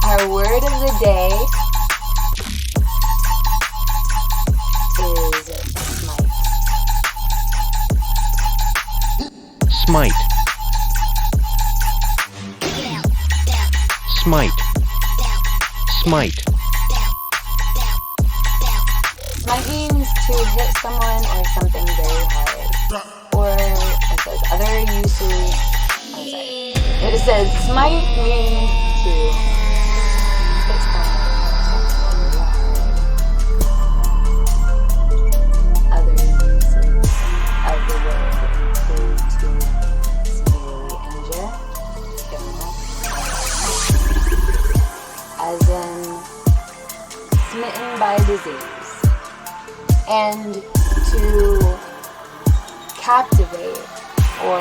Our word of the day is smite. Smite. Smite. Smite means to hit someone or something very hard. Or it says other uses. It says smite means to hit someone or something very hard. Other uses of the word include to severely injure, as in smitten by disease, and to captivate or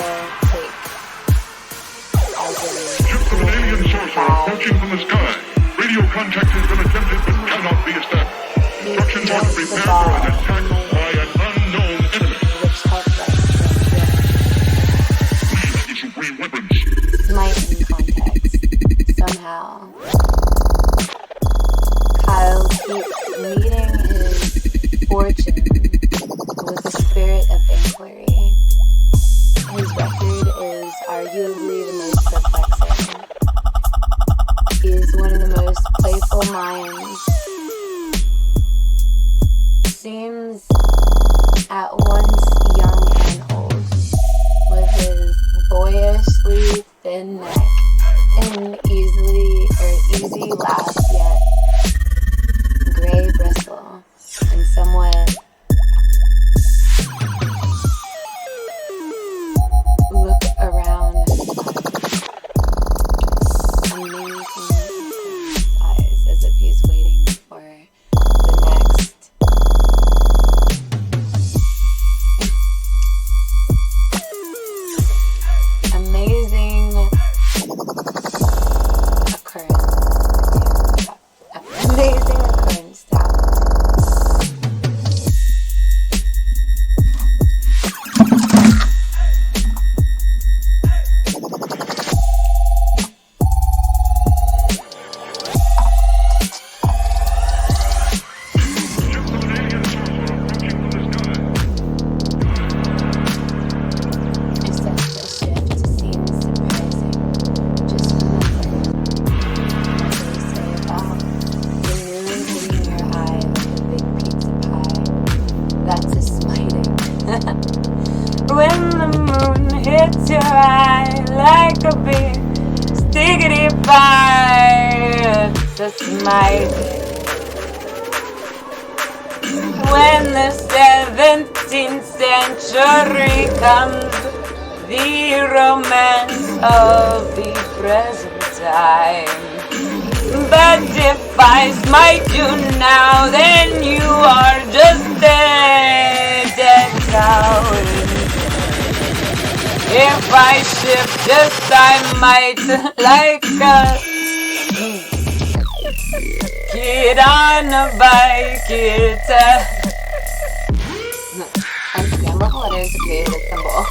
take, as in ships of an alien sorcerer approaching from the sky. Radio contact has been attempted but cannot be established. Instructions are to prepare for an attack by an unknown enemy. Which helps us Please issue green weapons. smite in context somehow. Kyle keeps meeting his fortune with the spirit of inquiry. His record is arguably the most perplexing. He is one of the most playful minds. Seems at once young and old, with his boyishly thin neck and easy laugh, yet gray bristle and somewhat look around amazing eyes, as if he's waiting for the next amazing occurrence to happen. When the moon hits your eye like a big stickity pie, it's a smite. When the 17th century comes, the romance of the present time. But if I smite you now, then you are just dead out. If I shift just I might like a kid on a bike. It's unscrambled letters to create a symbol.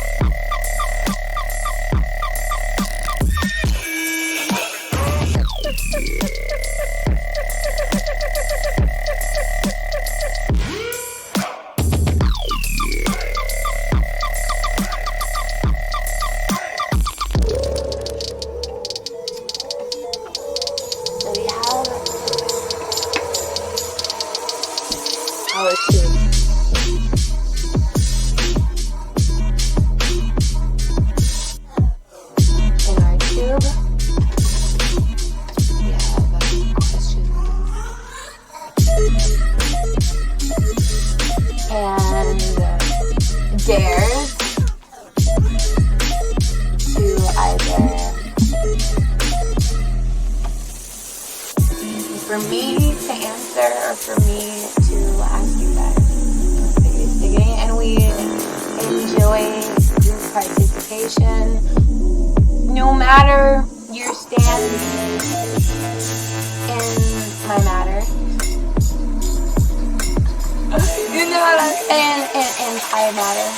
our tube. In our tube, we have questions and dares to either for me to answer or for me to ask you guys. And we enjoy group participation no matter your stand in my matter. You know what I'm saying? In Thai matter.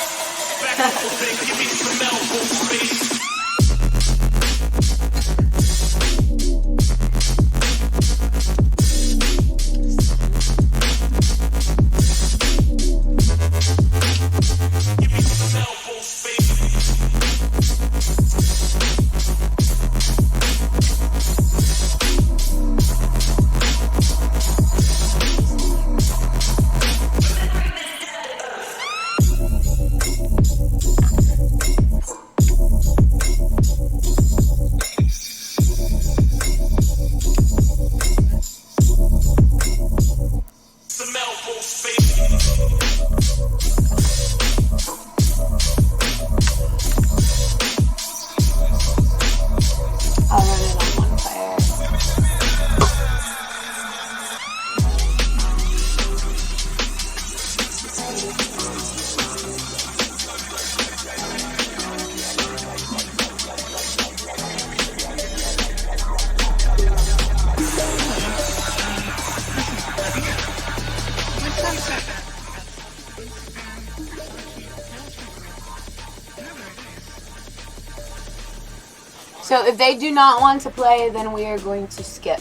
So if they do not want to play, then we are going to skip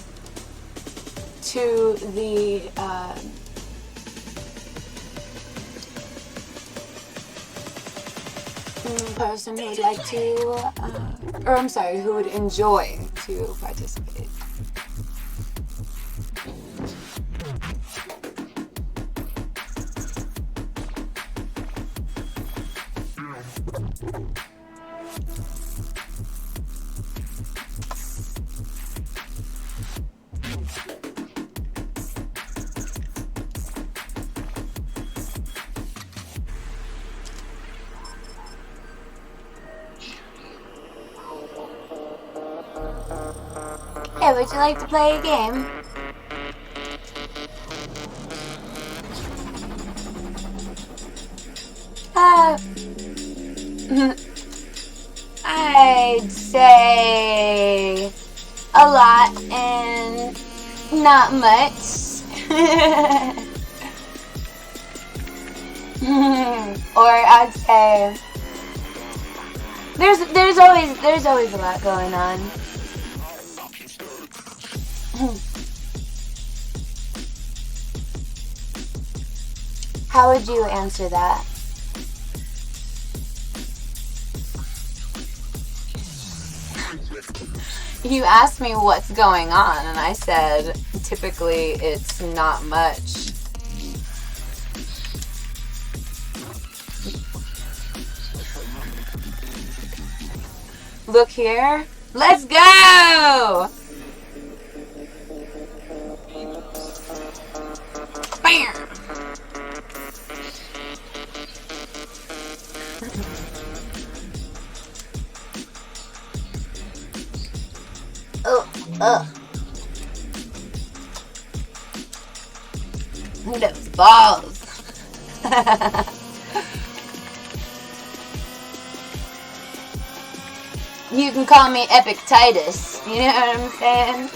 to the person who would like to, who would enjoy to participate. Hey, would you like to play a game? I'd say a lot and not much. Or I'd say there's always a lot going on. How would you answer that? You asked me what's going on, and I said, typically it's not much. Look here. Let's go! Bam! Those balls. You can call me Epic Titus. You know what I'm saying?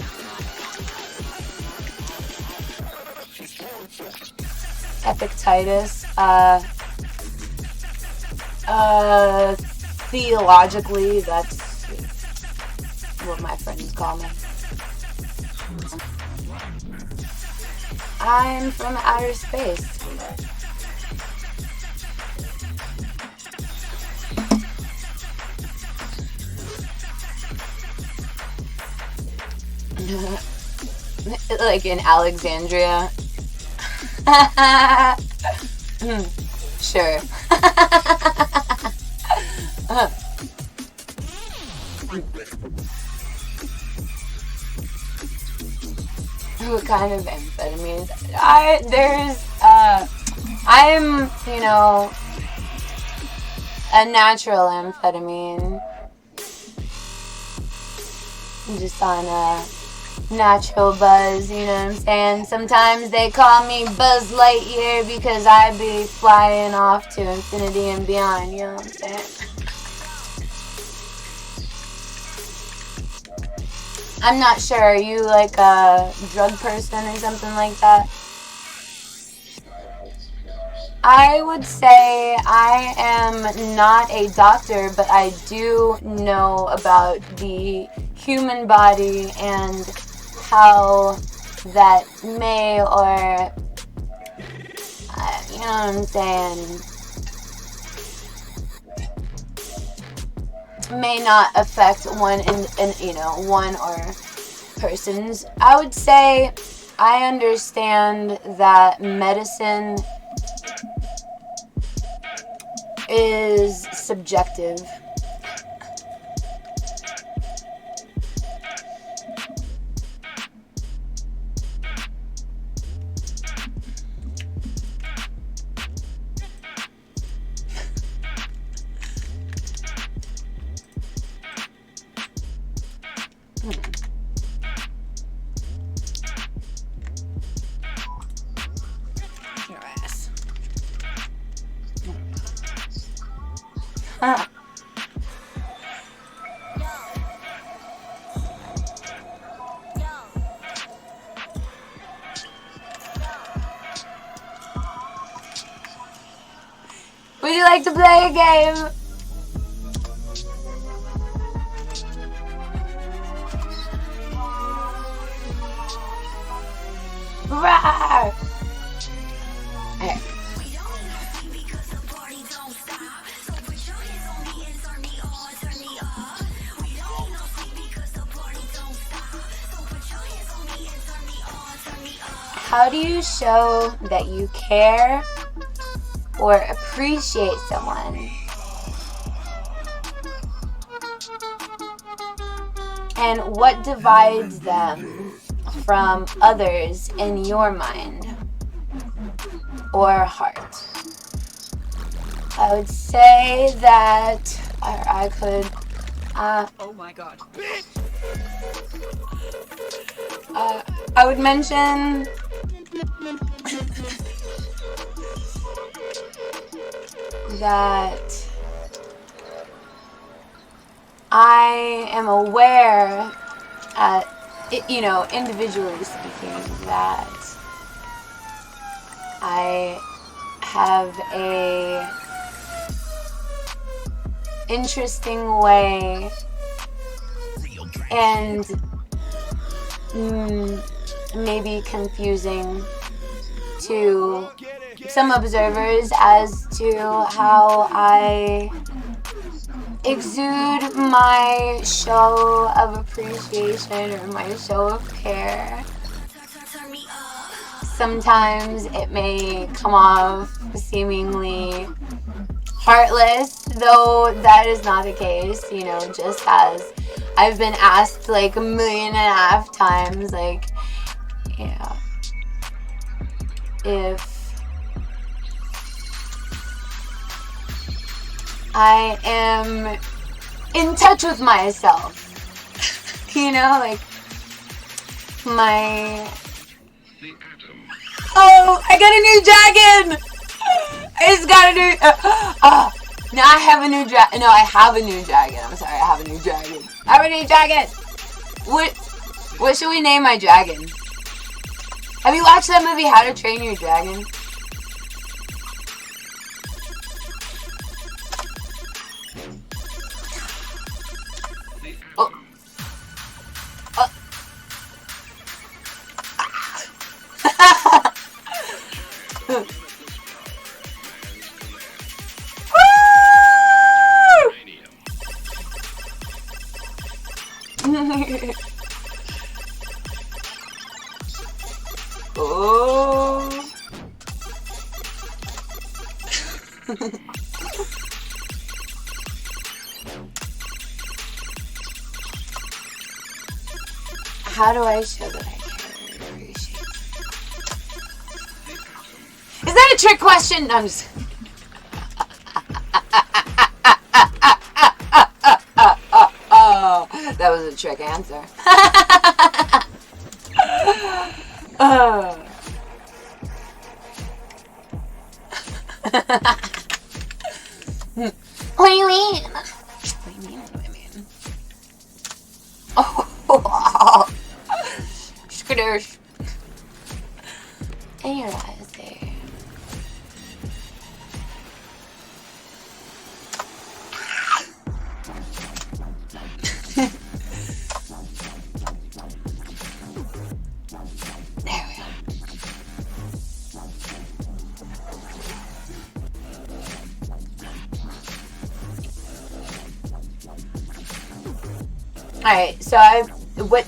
Epic Titus. Theologically, that's what my friends call me. I'm from outer space. Like in Alexandria. Sure. What kind of amphetamines? I'm, a natural amphetamine. I'm just on a natural buzz, you know what I'm saying? Sometimes they call me Buzz Lightyear because I be flying off to infinity and beyond, you know what I'm saying? I'm not sure, are you like a drug person or something like that? I would say I am not a doctor, but I do know about the human body and how that may or, you know what I'm saying, may not affect one one or persons. I would say I understand that medicine is subjective. Your ass. Would you like to play a game? Rawr! Okay. How do you show that you care or appreciate someone? And what divides them from others in your mind or heart? I would say that I could. Oh my god. I would mention that I am aware, individually speaking, that I have a interesting way and maybe confusing to some observers as to how I exude my show of appreciation or my show of care. Sometimes it may come off seemingly heartless, though that is not the case, just as I've been asked like 1.5 million times, if I am in touch with myself, oh, I got a new dragon! I just got a new, now I have a new dragon, I have a new dragon, I'm sorry, I have a new dragon. What should we name my dragon? Have you watched that movie, How to Train Your Dragon? Oh. Oh. How do I show that I care and appreciate? Is that a trick question? No, I'm just. That was a trick answer. What do you mean? What do you mean? What do I mean? Oh, skadoosh. Ennyarodasi. There we go. Alright, so what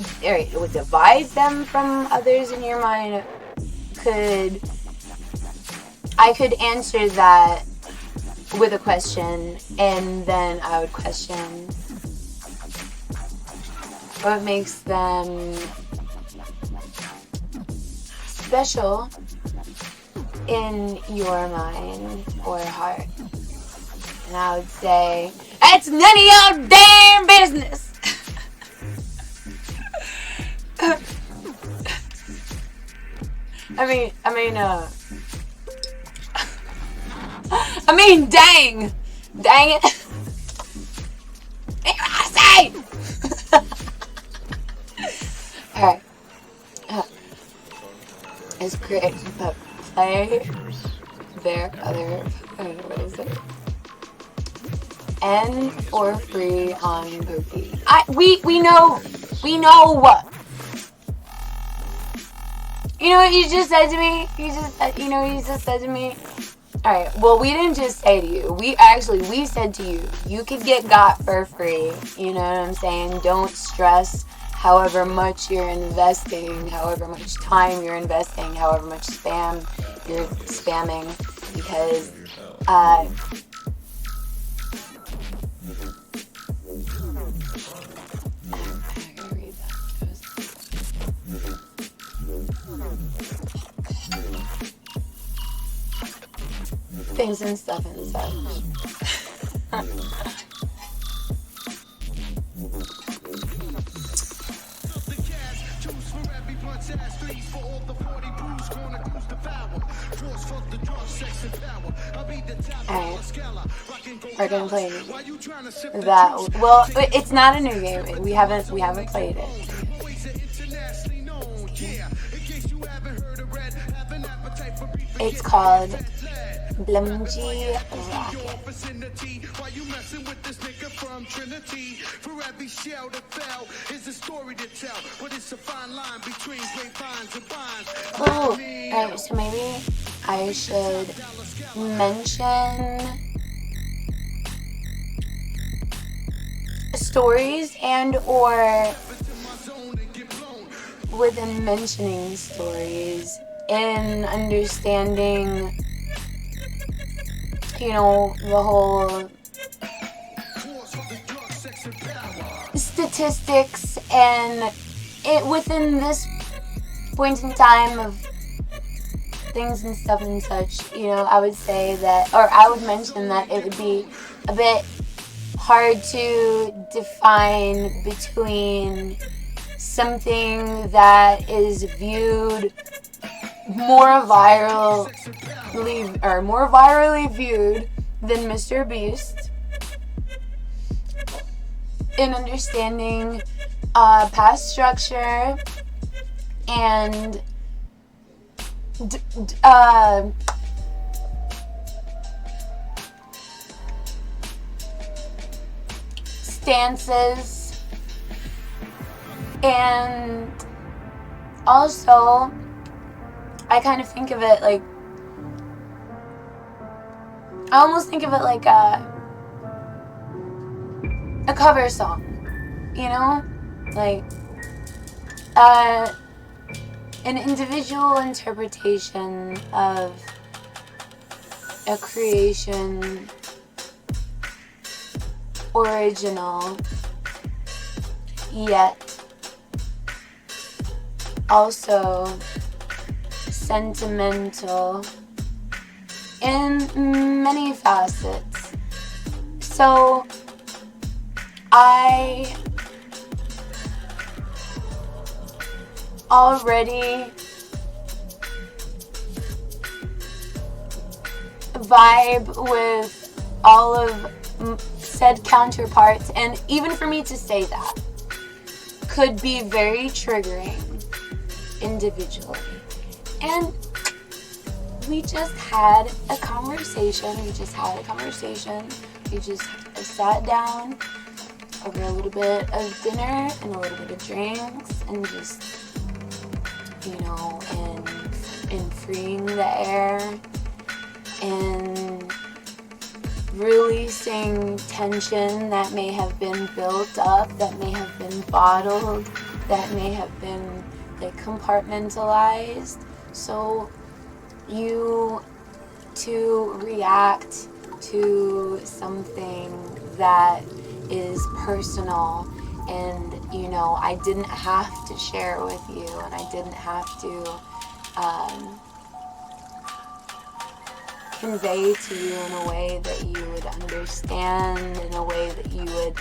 divides them from others in your mind? I could answer that with a question, and then I would question what makes them special in your mind or heart. And I would say, it's none of your damn business. Dang it. Alright. It's great, but play their other, what is it? N or free on Poopy. We know what. You know what you just said to me? You just said to me? Alright, well, we didn't just say to you. We said to you, you could get got for free. You know what I'm saying? Don't stress however much you're investing, however much time you're investing, however much spam you're spamming, because, things and stuff and such. Alright, we're gonna play that. Well, it's not a new game. We haven't played it. It's called Blumgy Rocket. Oh, alright, so maybe I should mention stories and or within mentioning stories and understanding, the whole statistics and it within this point in time of things and stuff and such, I would say that, or I would mention that it would be a bit hard to define between something that is viewed more virally viewed than Mr. Beast, in understanding past structure and stances, and also I kind of think of it like, I almost think of it like a cover song, like an individual interpretation of a creation original, yet also sentimental in many facets. So I already vibe with all of said counterparts, and even for me to say that could be very triggering individually. And we just had a conversation. We just sat down over a little bit of dinner and a little bit of drinks, and just, and freeing the air and releasing tension that may have been built up, that may have been bottled, that may have been compartmentalized. So you to react to something that is personal, and I didn't have to share with you, and I didn't have to convey to you in a way that you would understand, in a way that you would,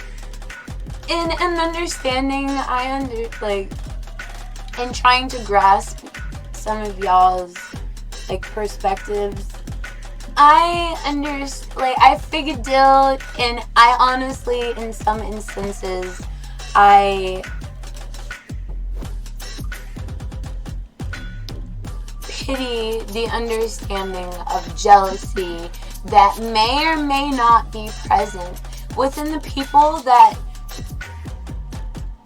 in an understanding, in trying to grasp some of y'all's perspectives. I figured out, and I honestly, in some instances, I pity the understanding of jealousy that may or may not be present within the people that,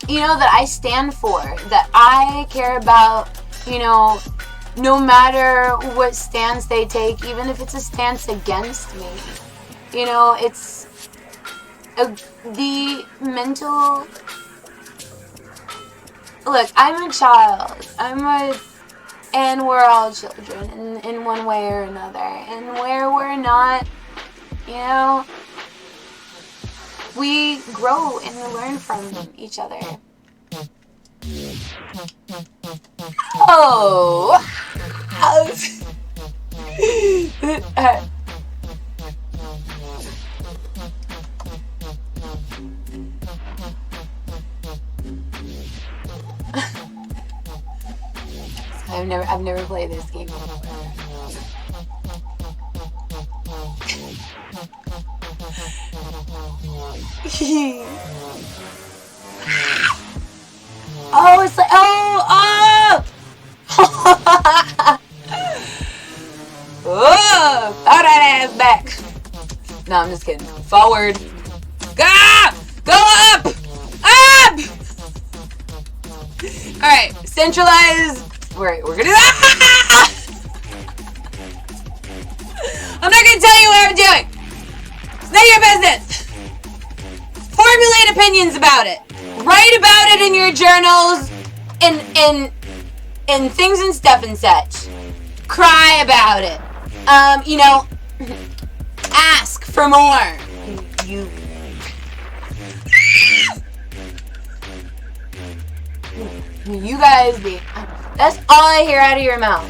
that I stand for, that I care about, no matter what stance they take, even if it's a stance against me. It's the mental... Look, I'm a child. And we're all children in one way or another. And where we're not, we grow and we learn from each other. Oh! I've never played this game before. Oh, it's like, oh! Oh, throw that ass back. No, I'm just kidding. Forward. Go up! Up! Alright, centralize. We're gonna do that! I'm not gonna tell you what I'm doing. It's none of your business. Formulate opinions about it. Write about it in your journals, and things and stuff and such. Cry about it. Ask for more. You guys be... That's all I hear out of your mouth.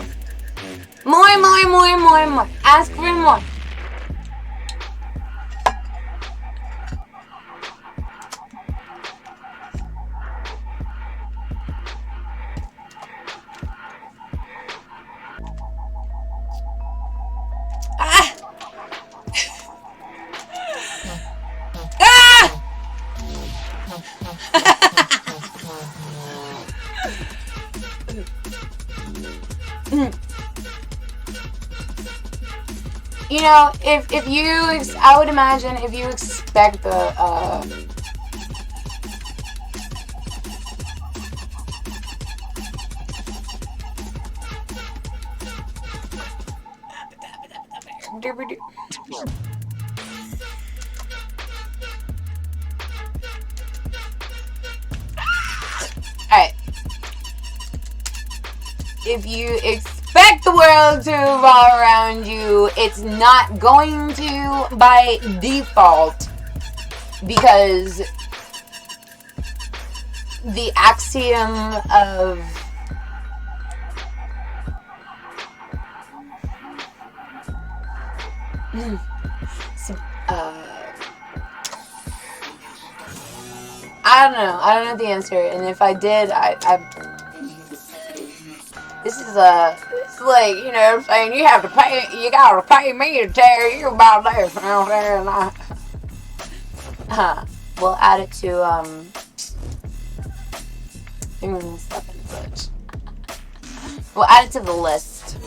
More. Ask for more. If you, I would imagine if you expect the, Alright. If you expect expect the world to revolve around you, it's not going to by default, because the axiom of I don't know the answer, and if I did, this is like, you know what I'm saying, you gotta pay me to tell you about this, you know what I'm saying? We'll add it to, stuff and such. We'll add it to the list.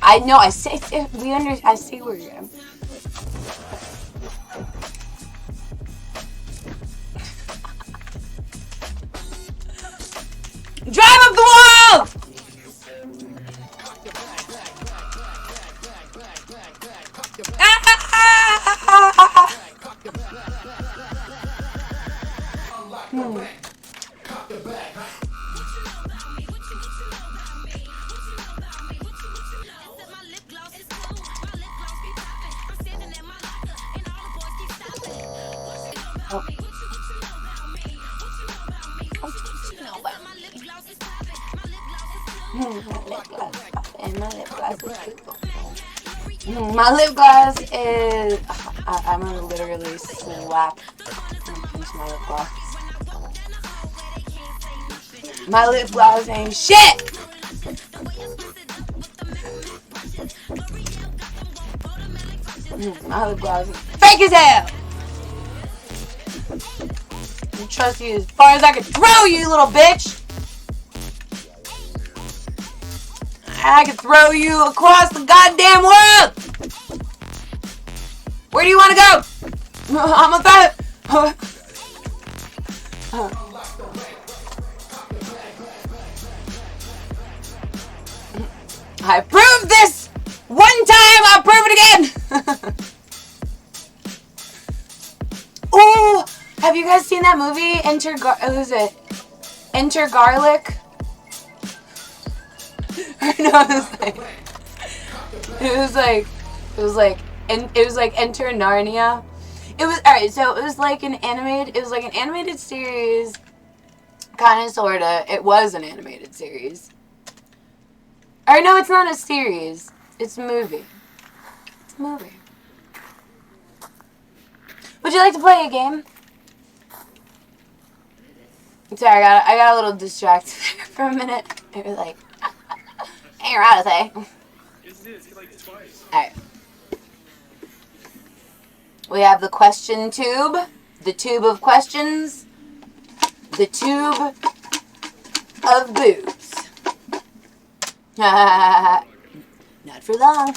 I know. I see where you're at. Drive up the wall! My lip gloss is... I'm gonna literally slap and pinch my lip gloss. My lip gloss ain't shit! My lip gloss is fake as hell! I trust you as far as I can throw you, you little bitch! I can throw you across the goddamn world! Where do you want to go? I'm a throw. I proved this one time, I'll prove it again! Ooh, have you guys seen that movie, Enter Garlic? It was like Enter Narnia. It was alright. So it was like an animated series, kind of, sorta. It was an animated series. Or no, it's not a series. It's a movie. It's a movie. Would you like to play a game? Sorry, I got a little distracted for a minute. It was like, ennyarodasi. Alright. We have the question tube. The tube of questions. The tube of boobs. Not for long.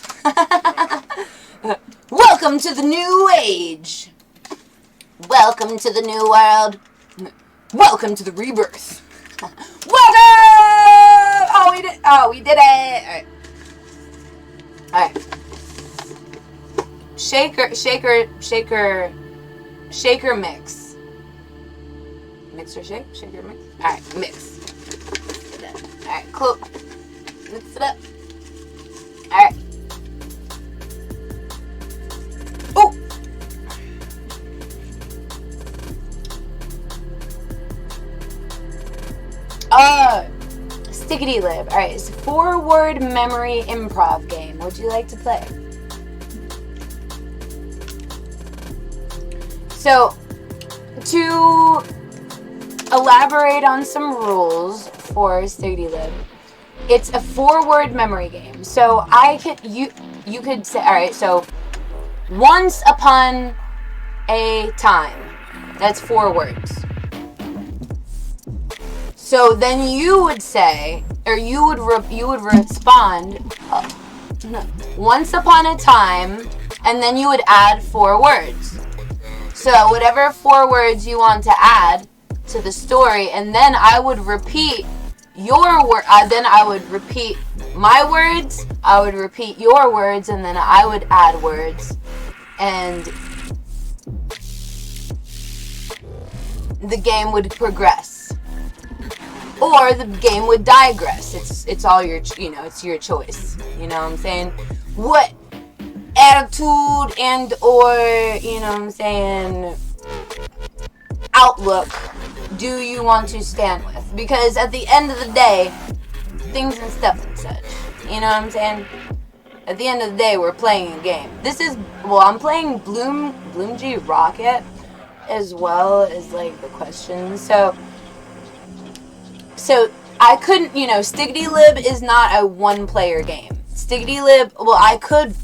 Welcome to the new age. Welcome to the new world. Welcome to the rebirth. Welcome! We did it. All right. Shaker mix. Mix or shake? Shaker mix? All right, mix. All right, cool. Mix it up. All right. Oh! Stickity lib. Alright, it's a 4-word memory improv game. Would you like to play? So, to elaborate on some rules for Stickity lib, it's a 4-word memory game. So you could say, alright, so once upon a time. That's 4 words. So then you would say, or you would respond, once upon a time, and then you would add 4 words. So whatever 4 words you want to add to the story, and then I would repeat your word. Then I would repeat my words. I would repeat your words, and then I would add words, and the game would progress, or the game would digress. It's all your, it's your choice. You know what I'm saying? What attitude and or, outlook do you want to stand with? Because at the end of the day, things and stuff and such. You know what I'm saying? At the end of the day, we're playing a game. I'm playing Bloomg Rocket as well as like the questions. So I couldn't, Stiggity Lib is not a 1-player game. Stiggity Lib, well, I could,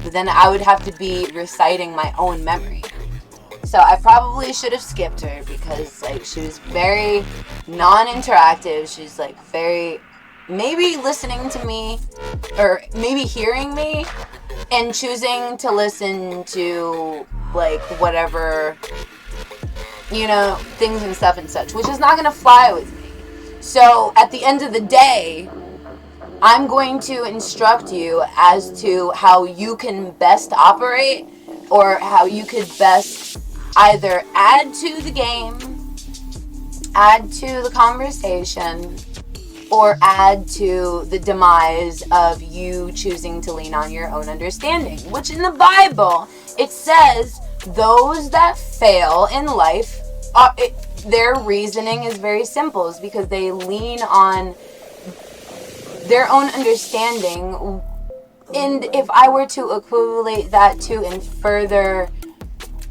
but then I would have to be reciting my own memory. So I probably should have skipped her because, like, she was very non-interactive. She's, like, very, maybe listening to me, or maybe hearing me, and choosing to listen to, like, whatever, things and stuff and such, which is not going to fly with me. So at the end of the day, I'm going to instruct you as to how you can best operate, or how you could best either add to the game, add to the conversation, or add to the demise of you choosing to lean on your own understanding. Which in the Bible, it says those that fail in life, their reasoning is very simple. It's because they lean on their own understanding. And if I were to equivalent that to in further,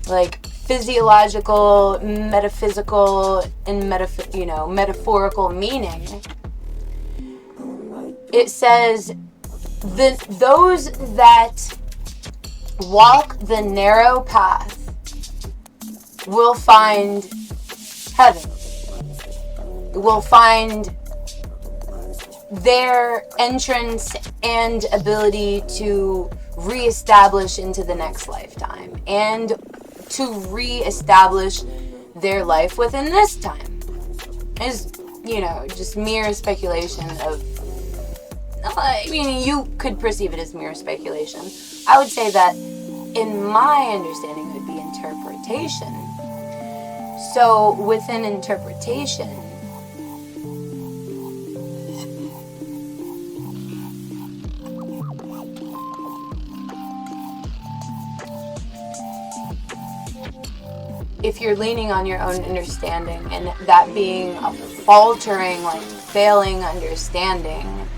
like, physiological, metaphysical, and metaphorical meaning, it says those that walk the narrow path will find heaven, will find their entrance and ability to reestablish into the next lifetime, and to reestablish their life within this time. Is, just mere speculation of, you could perceive it as mere speculation. I would say that, in my understanding, it would be interpretation. So, within interpretation, if you're leaning on your own understanding, and that being a faltering, like, failing understanding,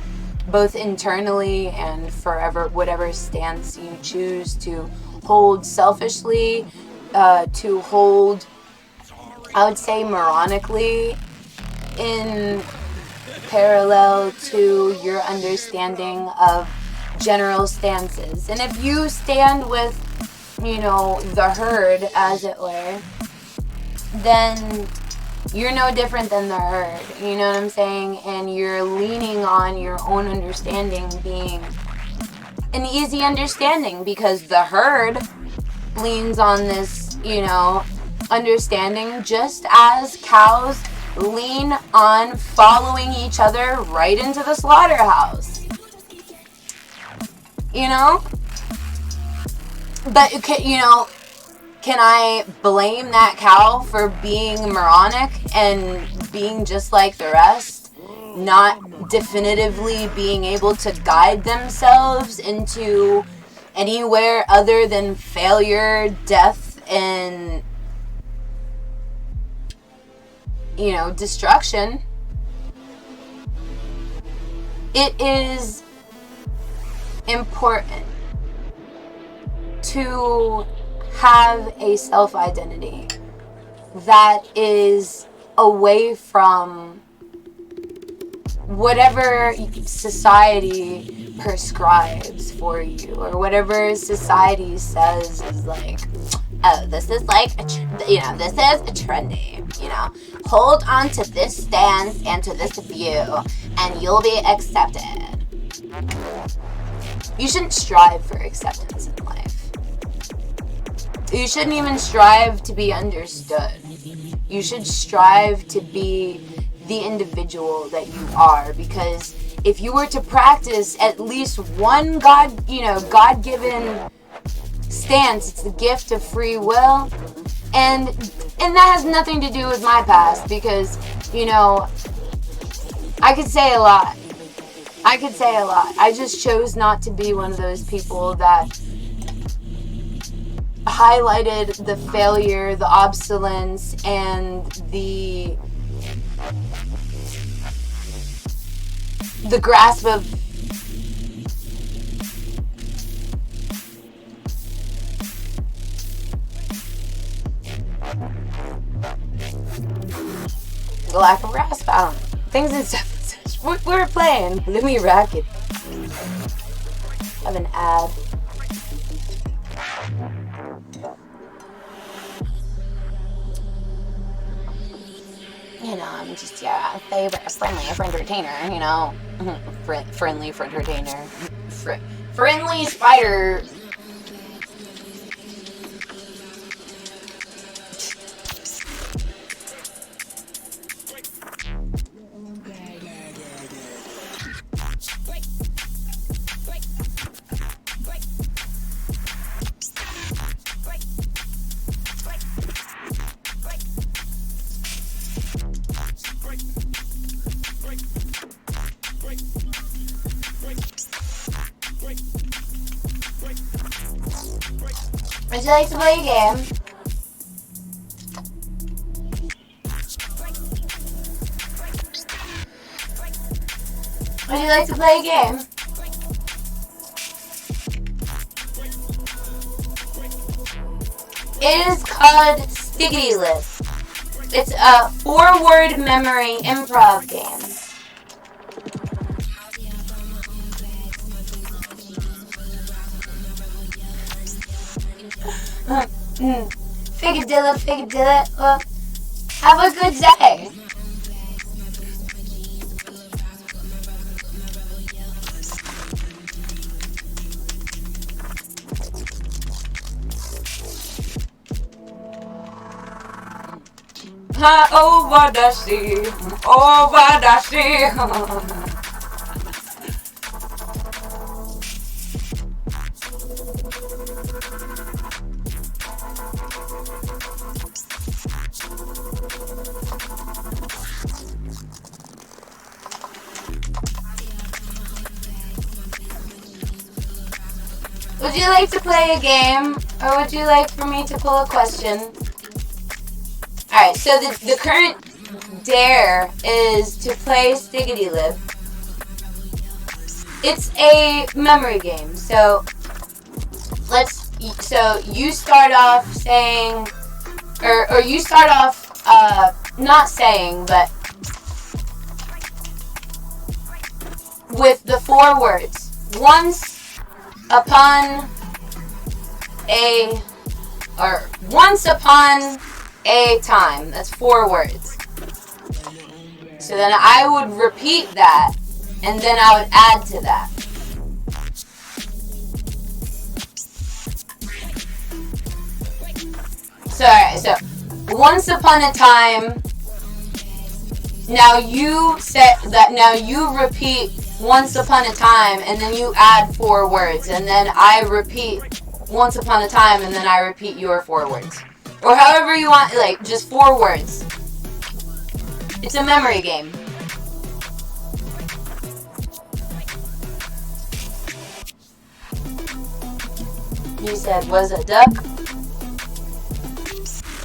both internally and forever, whatever stance you choose to hold selfishly, to hold, I would say, moronically, in parallel to your understanding of general stances. And if you stand with, the herd, as it were, then you're no different than the herd, you know what I'm saying? And you're leaning on your own understanding being an easy understanding, because the herd leans on this, understanding, just as cows lean on following each other right into the slaughterhouse. But, can I blame that cow for being moronic and being just like the rest? Not definitively being able to guide themselves into anywhere other than failure, death, and, destruction. It is important to have a self-identity that is away from whatever society prescribes for you, or whatever society says is like, oh, this is like, this is trendy, hold on to this stance and to this view, and you'll be accepted. You shouldn't strive for acceptance in life. You shouldn't even strive to be understood. You should strive to be the individual that you are, because if you were to practice at least one God-given stance, it's the gift of free will, and that has nothing to do with my past, because I could say a lot. I just chose not to be one of those people that highlighted the failure, the obsolescence, and the grasp of the lack of grasp. I don't know. Things and stuff. We were playing Bloomy Racket. I have an ad. I'm just, favorite friendly for entertainer, friendly for entertainer. Friendly spider. Would you like to play a game? Would you like to play a game? It is called Stickity Lip. It's a 4-word memory improv game. Figadilla. Well, have a good day. Over the sea. Would you like to play a game, or would you like for me to pull a question? Alright, so the current dare is to play Stickity Lip. It's a memory game, so you start off saying, or you start off not saying, but with the 4 words. Once upon a time. That's 4 words. So then I would repeat that, and then I would add to that. So once upon a time. Now you repeat once upon a time, and then you add 4 words, and then I repeat once upon a time, and then I repeat your 4 words. Or however you want, like, just 4 words. It's a memory game. You said, was a duck?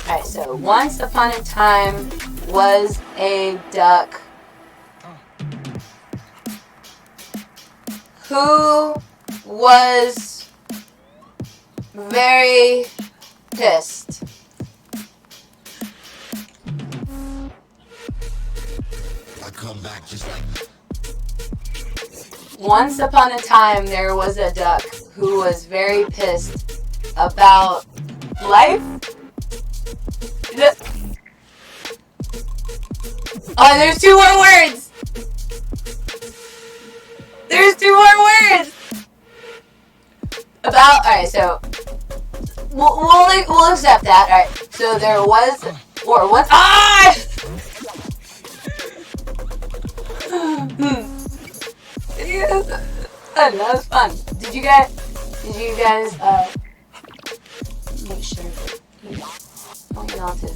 Alright, so once upon a time was a duck who was very pissed. I come back just like. Once upon a time, there was a duck who was very pissed about life? Oh, there's 2 more words! There's 2 more words! About, alright, so we'll accept that. Alright, so there was, or once, ah! That was fun. Did you guys, make sure that you want y'all to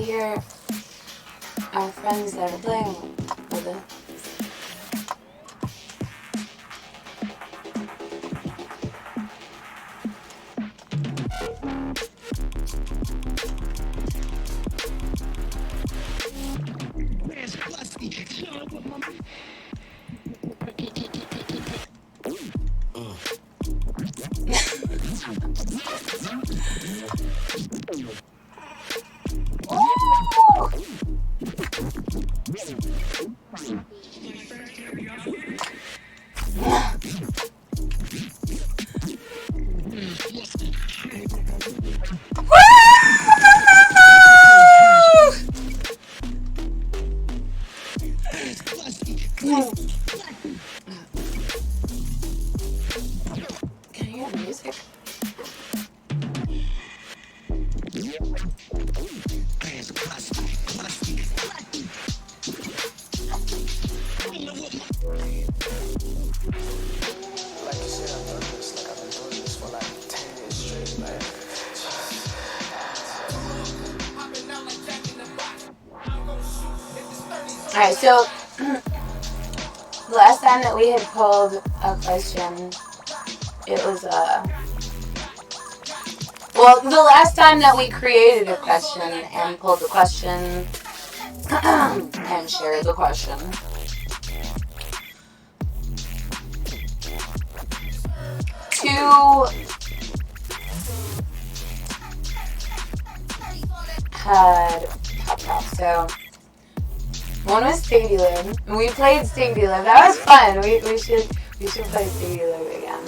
hear our friends that are playing with it. Can you hear the music? Alright, so the last time that we had pulled a question, it was well, the last time that we created a question and pulled the question and shared the question, two had popped out. So one was Stiggity Lib. We played Stiggity Lib. That was fun. We should play Stiggity Lib again.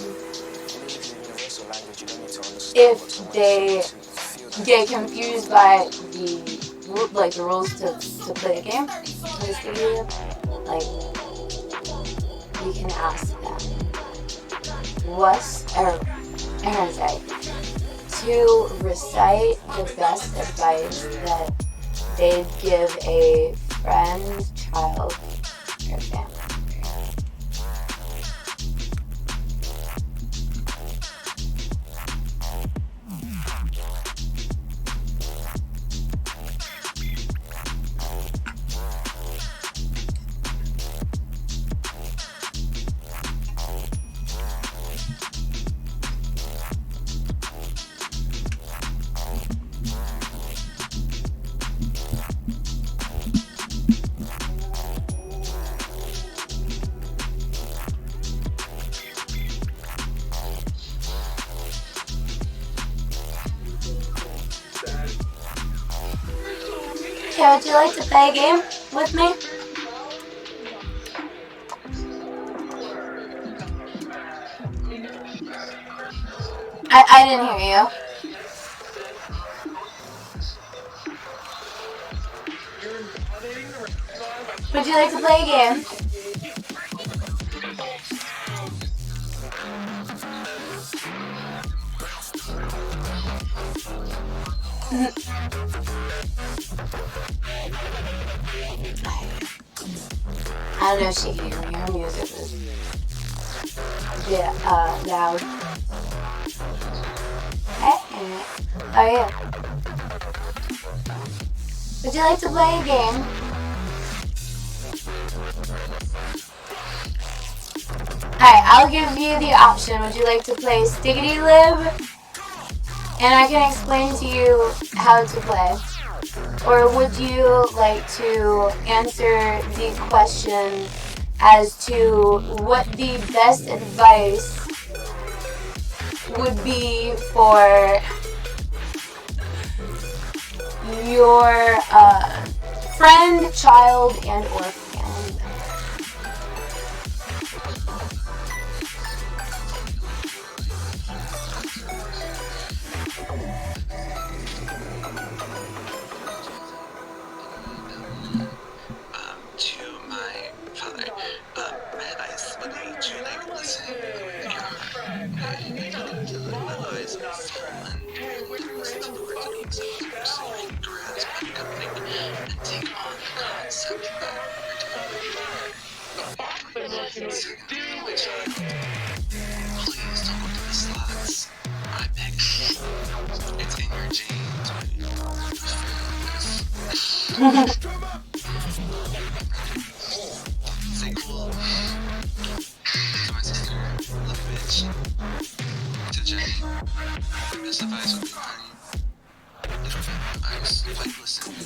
If they get confused by the rules to play a game, play Stiggity Lib, we can ask them Aaron say to recite the best advice that they'd give a friend, child, or family. Okay, would you like to play a game with me? I didn't hear you. Would you like to play a game? I don't know if she can hear me. Her music is loud. Oh yeah. Would you like to play a game? Alright, I'll give you the option. Would you like to play Stiggity Lib? And I can explain to you how to play. Or would you like to answer the question as to what the best advice would be for your friend, child, and or family member? so you can grasp and think and take on the concept that you're doing. Secondly, which please don't look at the slots. I beg you. It's in your genes. Say cool. To my sister, love bitch. To Jenny, my best advice would be, honey. Little bit of advice. Like, listen to me.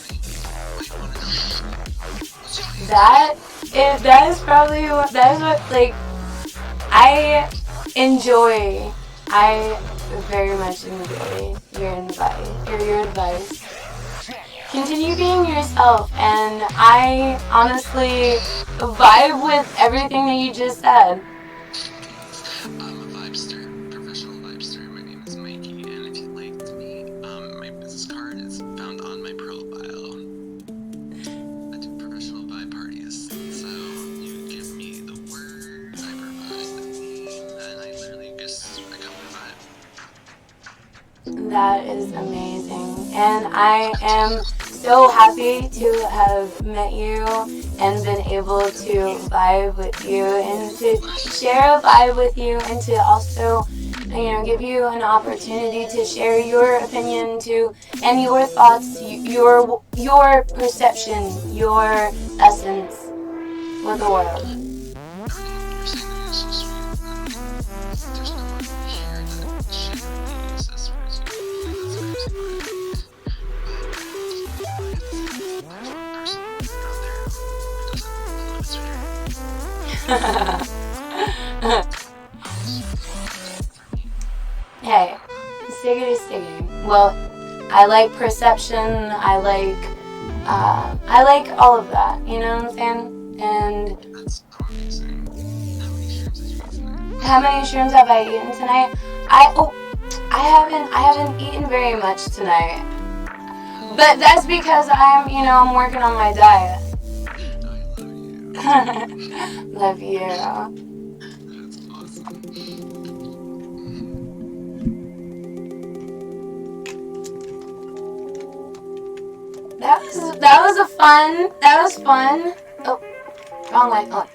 What you wanna know? What's your name? That is probably what, like, I very much enjoy your advice. Continue being yourself, and I honestly vibe with everything that you just said. I'm a vibester, professional vibester. My name is Mikey, and if you liked me, my business card is found on my profile. I do professional vibe parties, so you give me the word, I provide the theme, and I literally just become the vibe. That is amazing, and I am so happy to have met you and been able to vibe with you and to share a vibe with you and to also, give you an opportunity to share your opinion and your thoughts, your perception, your essence with the world. You're saying that it's so sweet. There's no one here that genuinely says for you. That's crazy, Hey, stiggity. Well, I like perception. I like all of that. You know what I'm saying? And that's so amazing. how many shrooms have I eaten tonight? I haven't eaten very much tonight. But that's because I'm working on my diet. I love Love you. you. That's awesome. That was fun. Oh, wrong way. Oh,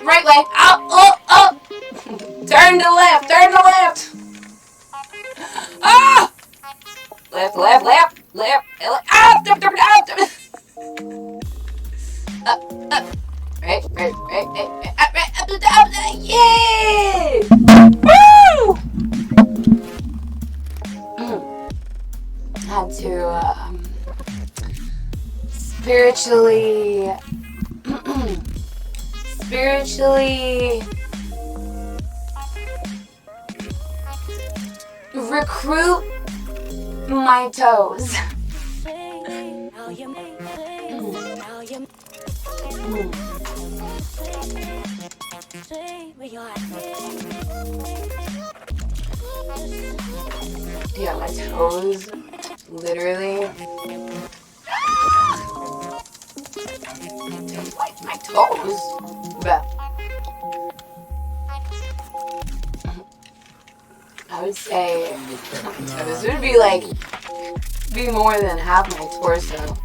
right way. Oh. Turn to left. Ah! Left. Up. Right. Up. Yeah! Woo! Had to spiritually recruit my toes. Yeah, my toes, literally. Like my toes, but I would say this would be more than half my torso.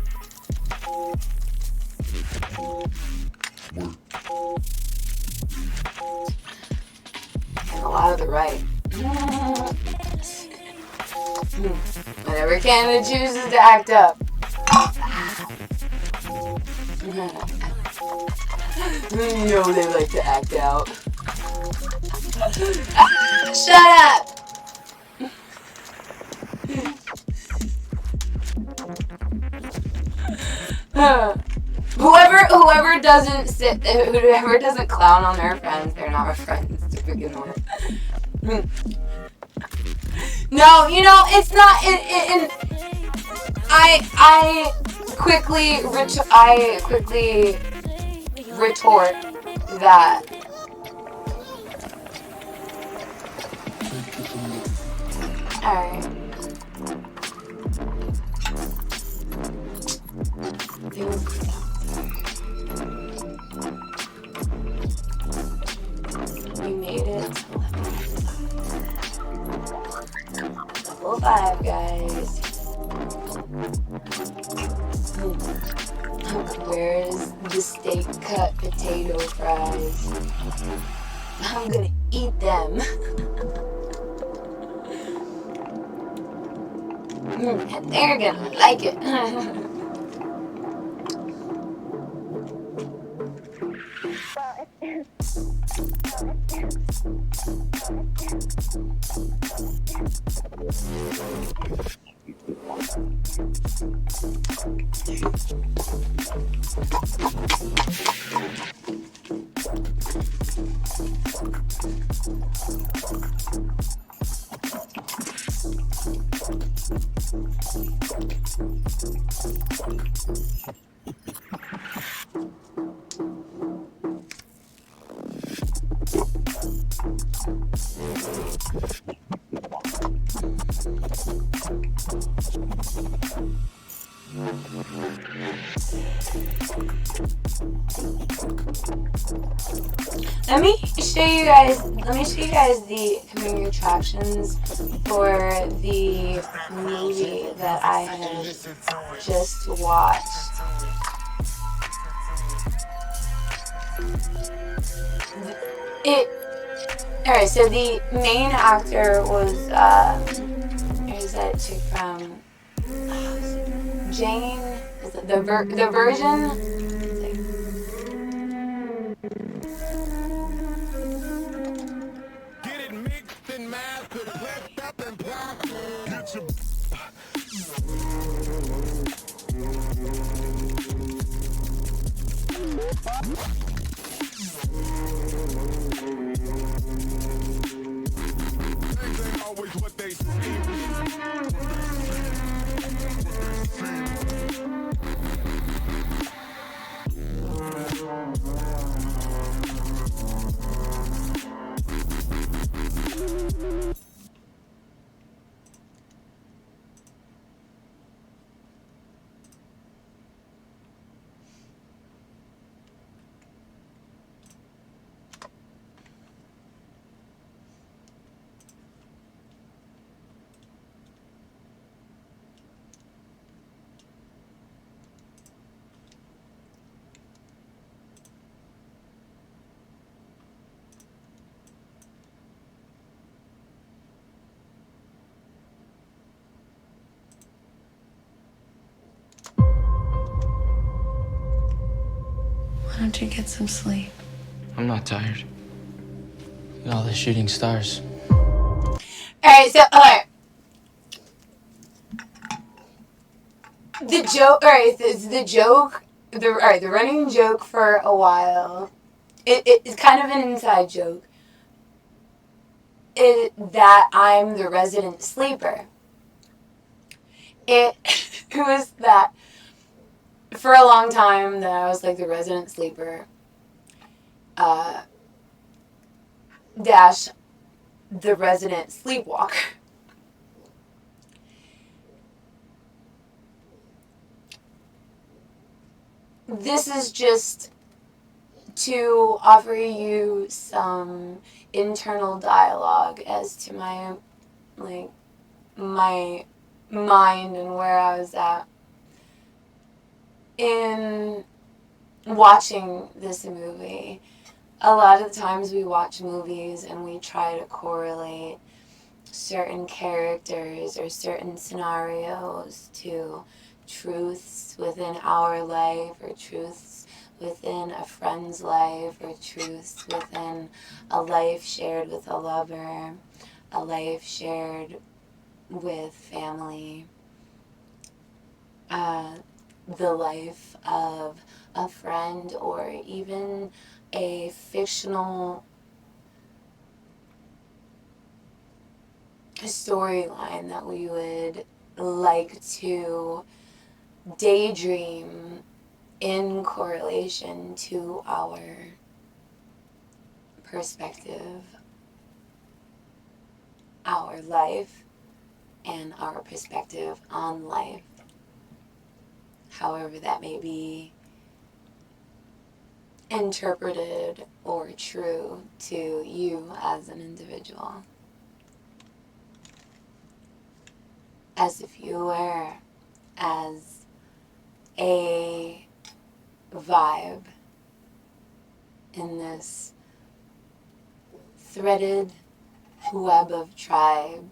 And a lot of the right. Whenever Canada chooses to act up. They like to act out. Shut up! Whoever doesn't clown on their friends, they're not friends to begin with. No, it's not. I quickly retort that. Alright. We made it to level 5, guys. Where's the steak cut potato fries? I'm gonna eat them. And they're gonna like it. Let me show you guys the coming attractions for the movie that I had just watched. Alright, so the main actor was is that chick from Jane? Is it the Virgin? Why don't you get some sleep? I'm not tired. Look at all the shooting stars. Alright, the joke, the running joke for a while, it's kind of an inside joke, that I'm the resident sleeper. It was that for a long time that I was like the resident sleeper, dash the resident sleepwalker. This is just to offer you some internal dialogue as to my mind and where I was at in watching this movie. A lot of the times we watch movies and we try to correlate certain characters or certain scenarios to truths within our life, or truths within a friend's life, or truths within a life shared with a lover, a life shared with family, the life of a friend, or even a fictional storyline that we would like to daydream in correlation to our perspective, our life, and our perspective on life, however that may be interpreted or true to you as an individual. As if you were as vibe in this threaded web of tribe,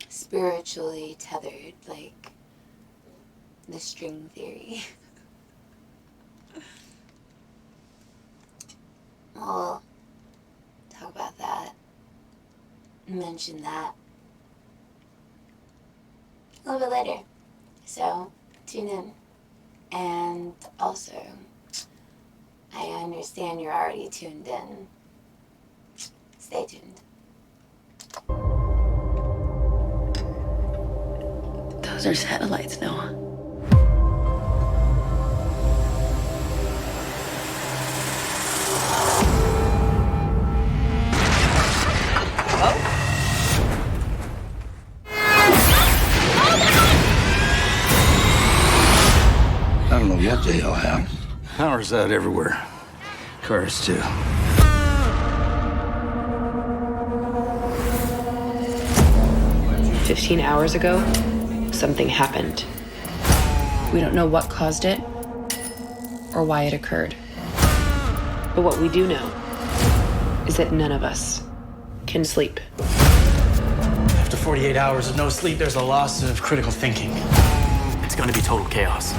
spiritually tethered like the string theory. We'll talk about that, mention that a little bit later. So tune in. And also, I understand you're already tuned in. Stay tuned. Those are satellites, Noah. I don't know what the hell happened. Power's out everywhere. Cars, too. "15 hours ago, something happened. We don't know what caused it or why it occurred. But what we do know is that none of us can sleep." After 48 hours of no sleep, there's a loss of critical thinking. It's gonna be total chaos.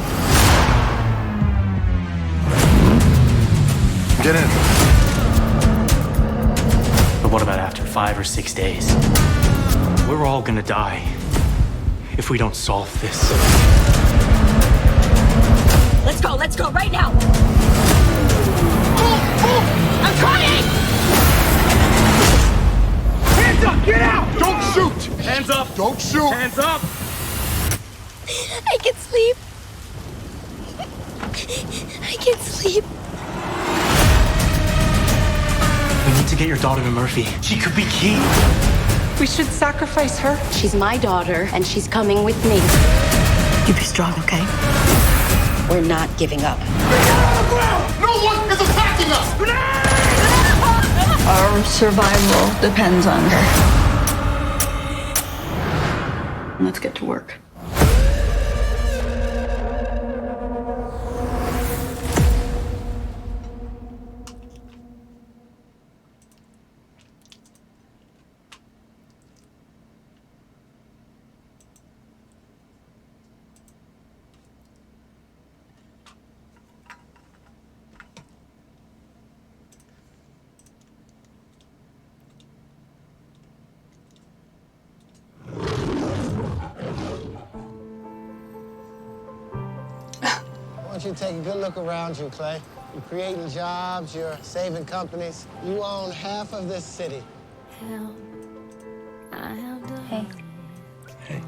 Get in. But what about after 5 or 6 days? We're all gonna die if we don't solve this. Let's go right now! I'm trying! Hands up! Get out! Don't shoot! Hands up! Don't shoot! Hands up! I can sleep. I can sleep. We need to get your daughter to Murphy. She could be key. We should sacrifice her. She's my daughter, and she's coming with me. You be strong, okay? We're not giving up. No one is attacking us! Our survival depends on her. Let's get to work. Why don't you take a good look around you, Clay? You're creating jobs, you're saving companies. You own half of this city. Hey. Hey.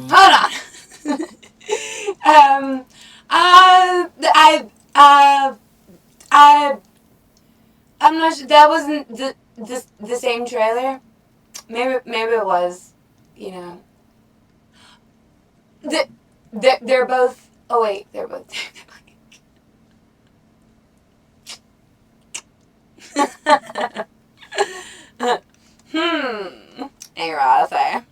Hold on. I'm not sure. That wasn't the same trailer. Maybe it was. You know. They're both. Oh wait, they're both. Ennyarodasi.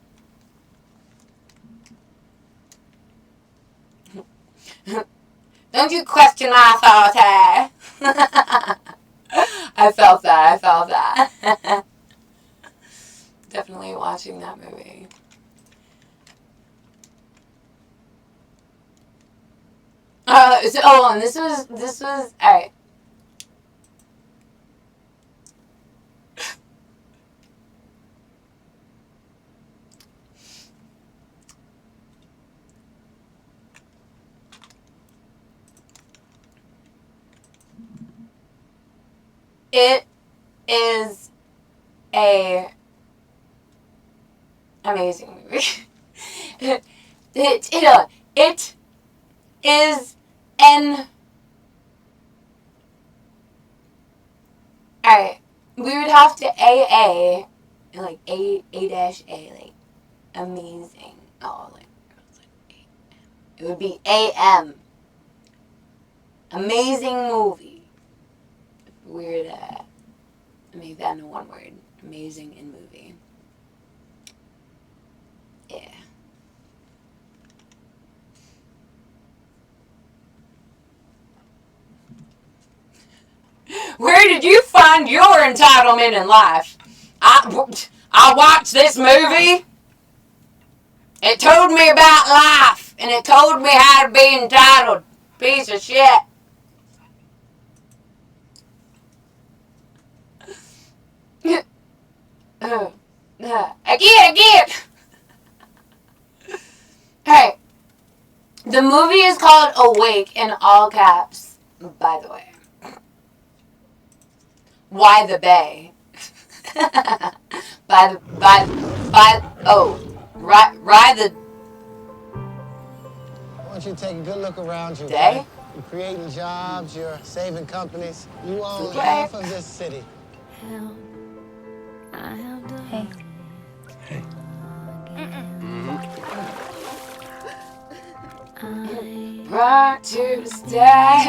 Don't you question my authority. I felt that. Definitely watching that movie. And this was alright. It is a amazing movie. It is an alright. We would have to AA like A-A, like amazing. Oh, like it would be AM. Amazing movie. Weird, make that into one word. Amazing in movie. find your entitlement in life. I watched this movie. It told me about life, and it told me how to be entitled. Piece of shit. Again. Hey, the movie is called Awake in all caps, by the way. Why the Bay? Ride the I want you to take a good look around you. day? Okay? You're creating jobs, you're saving companies. You own Okay. half of this city. Hey. Right to stay.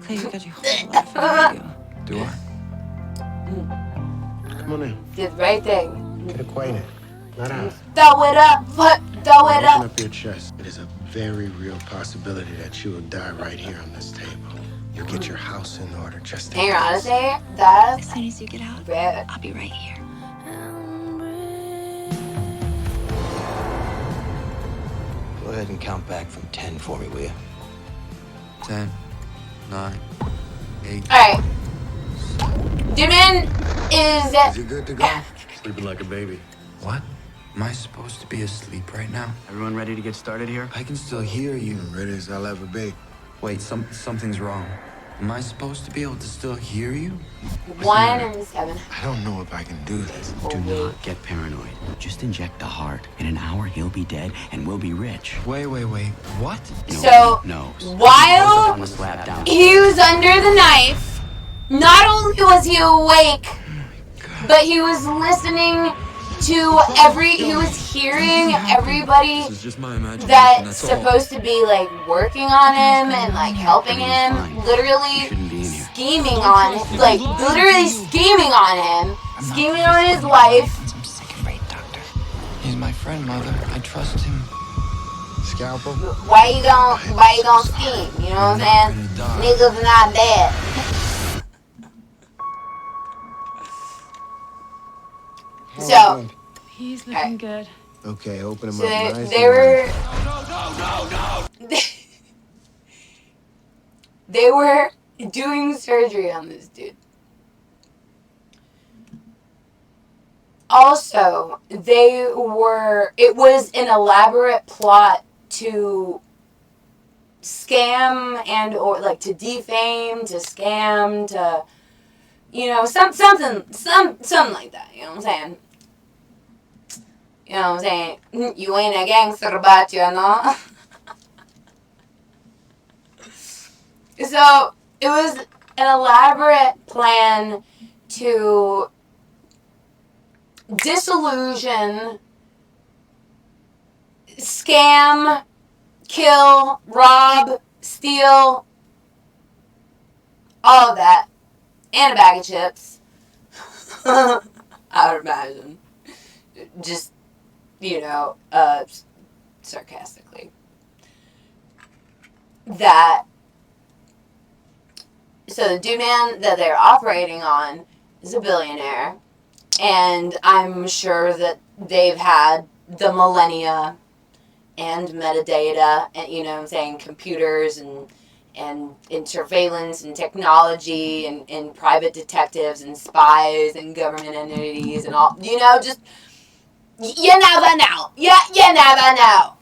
Clay, you got your whole life ahead of you. Do I? Come on in. Did the right thing. Get acquainted. Not out. Throw it up. Throw it Open up. up your chest. It is a very real possibility that you will die right here on this table. You'll get your house in order just in case. Honestly, that's As soon as you get out, bad. I'll be right here. Go ahead and count back from 10 for me, will you? 10, 9, 8. Alright. Duman is... Is he good to go? Sleeping like a baby. What? Am I supposed to be asleep right now? Everyone ready to get started here? I can still hear you. Ready as I'll ever be. Wait, something's wrong. Am I supposed to be able to still hear you? 1 and 7. I don't know if I can do this. Do not get paranoid. Just inject the heart. In an hour, he'll be dead, and we'll be rich. Wait. What? So, while On the slab down. he was under the knife, not only was he awake, but he was listening to he was hearing everybody This is just my imagination. that's supposed to be like working on him and like helping him, literally scheming on him, scheming on his life. I'm sick and right, doctor. He's my friend, Mother. I trust him. Scalpel? Why you gonna scheme? You know what I'm saying? Niggas not dead. So, He's looking good. Okay, open him so up nice. they were. They were doing surgery on this dude. Also, it was an elaborate plot to scam or like to defame, to scam, to, you know, something like that, you know what I'm saying? You know what I'm saying? You ain't a gangster, but you know. So, it was an elaborate plan to disillusion, scam, kill, rob, steal, all of that, and a bag of chips. I would imagine. Just, you know, sarcastically. So the dude man that they're operating on is a billionaire, and I'm sure that they've had the millennia and metadata, and, you know what I'm saying, computers and surveillance and technology and private detectives and spies and government entities and all, you know, just, you never know. You never know.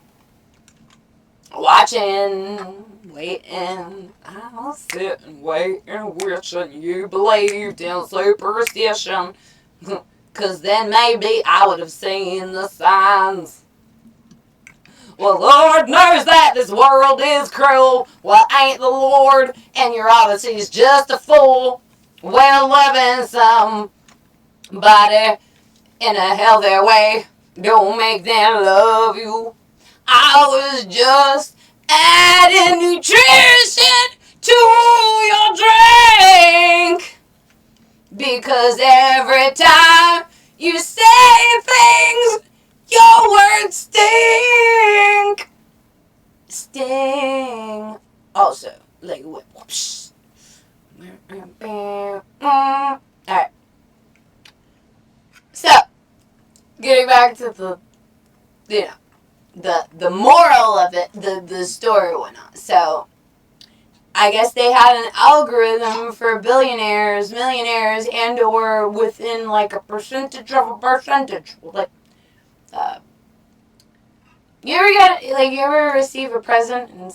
Watching, waiting, I'll sit and wait and wishing you believed in superstition. 'Cause then maybe I would have seen the signs. Well, Lord knows that this world is cruel. Well, ain't the Lord, and your Odyssey's just a fool. Well, loving somebody in a healthy way don't make them love you. I was just adding nutrition to your drink. Because every time you say things, your words stink. Sting. Also, like, whoops. Alright. So, getting back to the moral of it, the story and whatnot. So, I guess they had an algorithm for billionaires, millionaires, and or within like a percentage of a percentage. Like, you ever receive a present and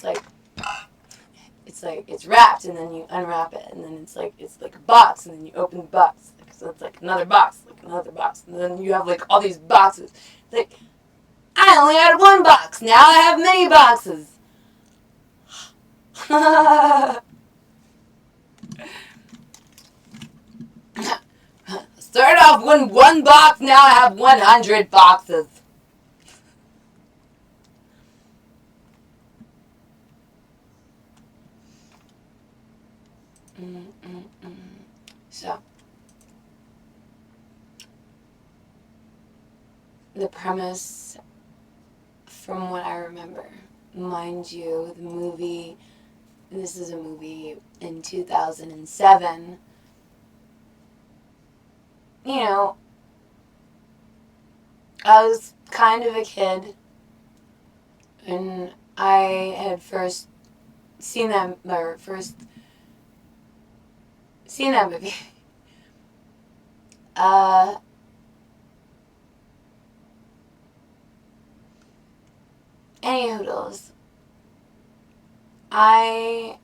it's wrapped and then you unwrap it and then it's like a box and then you open the box. So it's like another box, and then you have like all these boxes. Like, I only had one box, now I have many boxes. Started off with one box, now I have 100 boxes. So, the premise, from what I remember, mind you, the movie, this is a movie in 2007, you know, I was kind of a kid, and I had first seen that movie. Any hoodles. I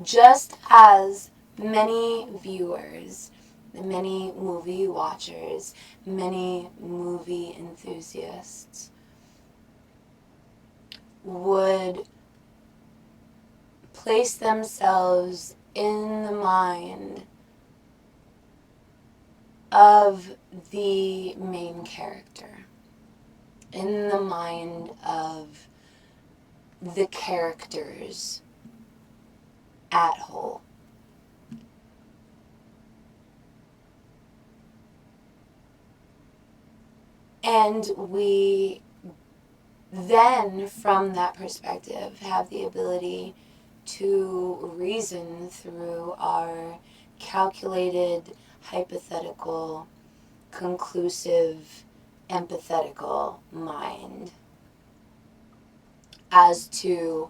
just as many viewers, many movie watchers, many movie enthusiasts would place themselves in the mind of the main character, in the mind of the characters at whole. And we then, from that perspective, have the ability to reason through our calculated, hypothetical, conclusive, empathetical mind as to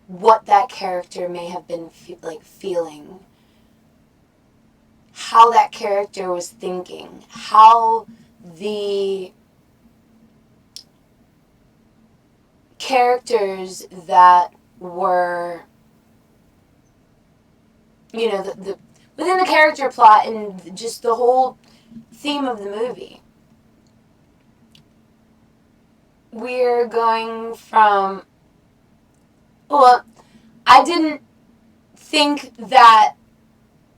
what that character may have been feeling, how that character was thinking, how the characters that were, you know, the within the character plot and just the whole theme of the movie. We're going from, well, I didn't think that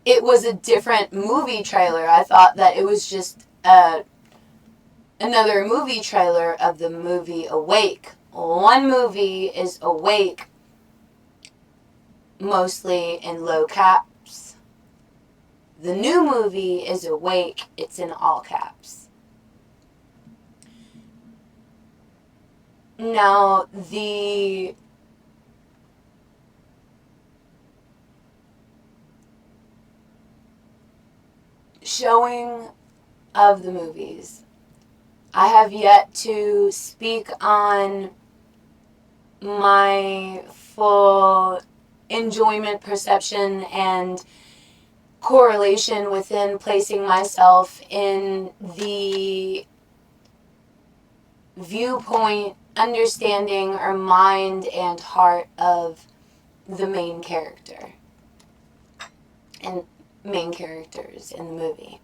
it was a different movie trailer. I thought that it was just another movie trailer of the movie Awake. One movie is Awake, mostly in low caps. The new movie is Awake, it's in all caps. Now, the showing of the movies, I have yet to speak on my full enjoyment, perception, and correlation within placing myself in the viewpoint, understanding, or mind and heart of the main character and main characters in the movie.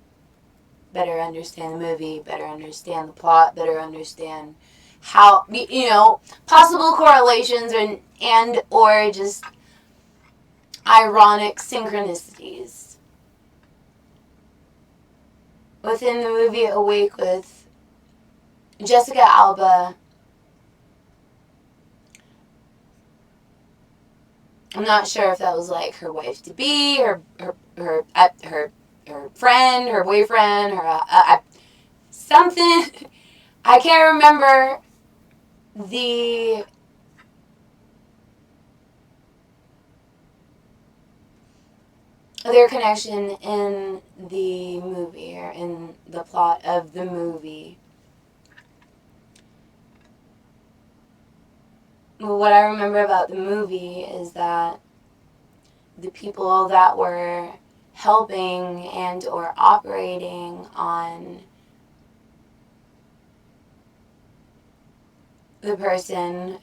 Better understand the movie, better understand the plot, better understand how, you know, possible correlations and or just ironic synchronicities. Within the movie Awake with Jessica Alba, I'm not sure if that was like her wife to be, her friend, her boyfriend, something. I can't remember the their connection in the movie, or in the plot of the movie. What I remember about the movie is that the people that were helping and or operating on the person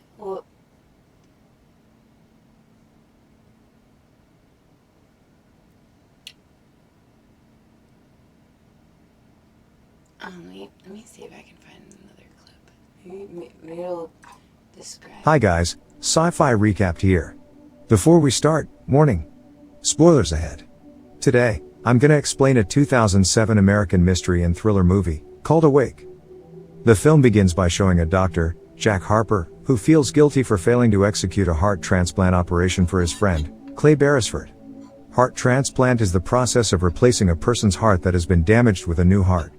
wait, let me see if I can find another clip. Maybe it'll describe. Hi guys, Sci-Fi Recapped here. Before we start, warning. Spoilers ahead. Today, I'm gonna explain a 2007 American mystery and thriller movie, called Awake. The film begins by showing a doctor, Jack Harper, who feels guilty for failing to execute a heart transplant operation for his friend, Clay Beresford. Heart transplant is the process of replacing a person's heart that has been damaged with a new heart.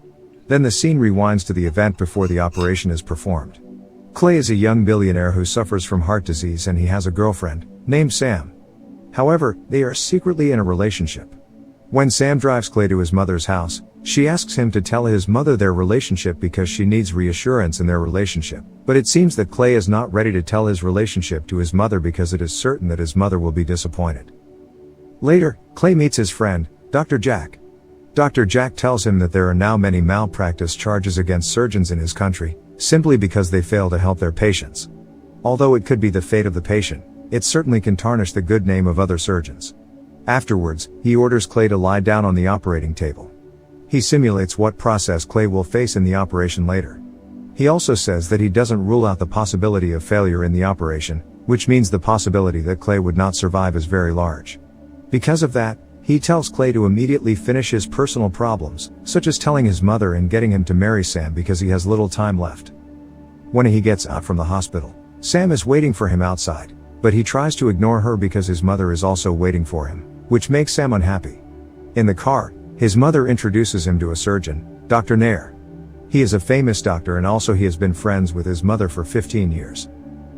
Then the scene rewinds to the event before the operation is performed. Clay is a young billionaire who suffers from heart disease and he has a girlfriend, named Sam. However, they are secretly in a relationship. When Sam drives Clay to his mother's house, she asks him to tell his mother their relationship because she needs reassurance in their relationship. But it seems that Clay is not ready to tell his relationship to his mother because it is certain that his mother will be disappointed. Later, Clay meets his friend, Dr. Jack. Dr. Jack tells him that there are now many malpractice charges against surgeons in his country, simply because they fail to help their patients. Although it could be the fate of the patient, it certainly can tarnish the good name of other surgeons. Afterwards, he orders Clay to lie down on the operating table. He simulates what process Clay will face in the operation later. He also says that he doesn't rule out the possibility of failure in the operation, which means the possibility that Clay would not survive is very large. Because of that, he tells Clay to immediately finish his personal problems, such as telling his mother and getting him to marry Sam because he has little time left. When he gets out from the hospital, Sam is waiting for him outside, but he tries to ignore her because his mother is also waiting for him, which makes Sam unhappy. In the car, his mother introduces him to a surgeon, Dr. Nair. He is a famous doctor and also he has been friends with his mother for 15 years.